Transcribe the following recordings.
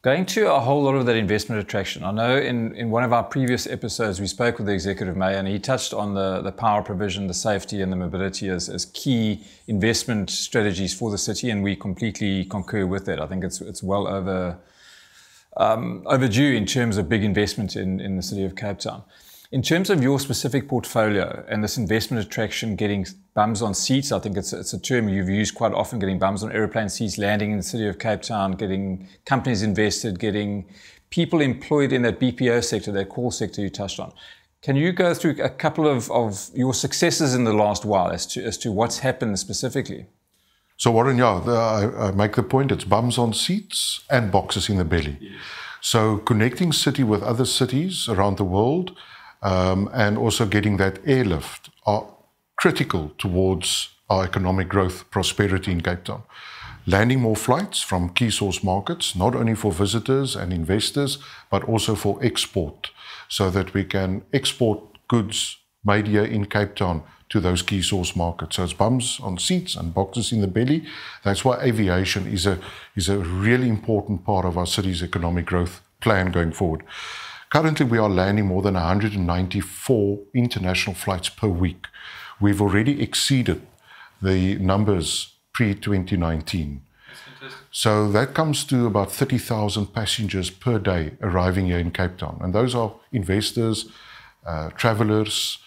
Going to a whole lot of that investment attraction. I know in one of our previous episodes, we spoke with the Executive Mayor and he touched on the power provision, the safety and the mobility as key investment strategies for the city, and we completely concur with that. I think it's well overdue in terms of big investment in the city of Cape Town. In terms of your specific portfolio and this investment attraction, getting bums on seats, I think it's a term you've used quite often, getting bums on aeroplane seats, landing in the city of Cape Town, getting companies invested, getting people employed in that BPO sector, that call sector you touched on. Can you go through a couple of your successes in the last while as to what's happened specifically? So Warren, I make the point, it's bums on seats and boxes in the belly. Yeah. So connecting city with other cities around the world, and also getting that airlift are critical towards our economic growth, prosperity in Cape Town. Landing more flights from key source markets, not only for visitors and investors, but also for export, so that we can export goods made here in Cape Town to those key source markets. So it's bums on seats and boxes in the belly. That's why aviation is a really important part of our city's economic growth plan going forward. Currently, we are landing more than 194 international flights per week. We've already exceeded the numbers pre-2019. So that comes to about 30,000 passengers per day arriving here in Cape Town. And those are investors, travelers,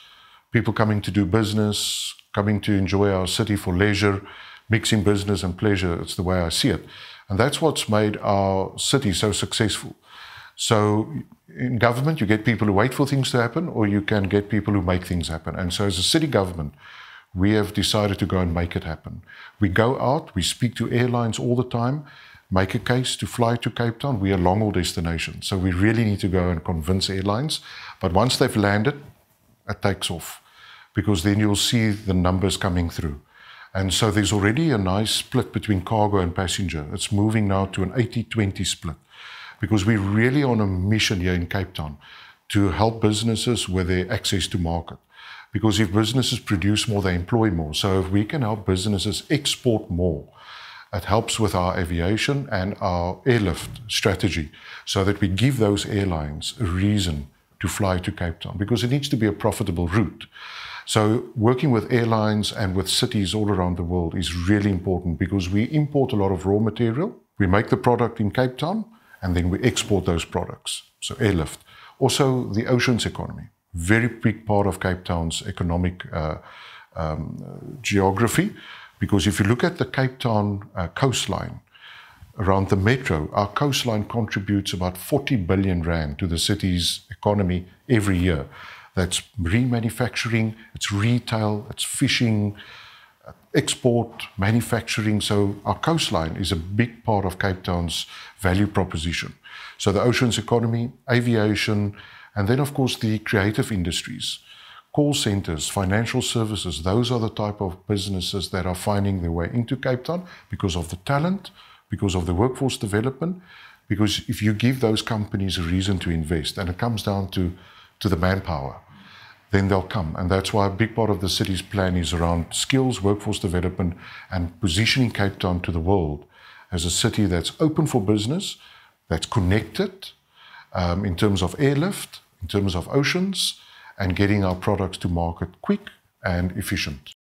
people coming to do business, coming to enjoy our city for leisure, mixing business and pleasure. It's the way I see it. And that's what's made our city so successful. So in government, you get people who wait for things to happen, or you can get people who make things happen. And so as a city government, we have decided to go and make it happen. We go out, we speak to airlines all the time, make a case to fly to Cape Town. We are a long-haul destination, so we really need to go and convince airlines. But once they've landed, it takes off, because then you'll see the numbers coming through. And so there's already a nice split between cargo and passenger. It's moving now to an 80-20 split, because we're really on a mission here in Cape Town to help businesses with their access to market. Because if businesses produce more, they employ more. So if we can help businesses export more, it helps with our aviation and our airlift strategy, so that we give those airlines a reason to fly to Cape Town, because it needs to be a profitable route. So working with airlines and with cities all around the world is really important, because we import a lot of raw material. We make the product in Cape Town, and then we export those products, so airlift. Also, the oceans economy, very big part of Cape Town's economic geography, because if you look at the Cape Town coastline, around the metro, our coastline contributes about 40 billion rand to the city's economy every year. That's remanufacturing, it's retail, it's fishing, export, manufacturing. So our coastline is a big part of Cape Town's value proposition. So the oceans economy, aviation, and then of course the creative industries, call centers, financial services. Those are the type of businesses that are finding their way into Cape Town because of the talent, because of the workforce development, because if you give those companies a reason to invest, and it comes down to the manpower, then they'll come. And that's why a big part of the city's plan is around skills, workforce development, and positioning Cape Town to the world as a city that's open for business, that's connected in terms of airlift, in terms of oceans, and getting our products to market quick and efficient.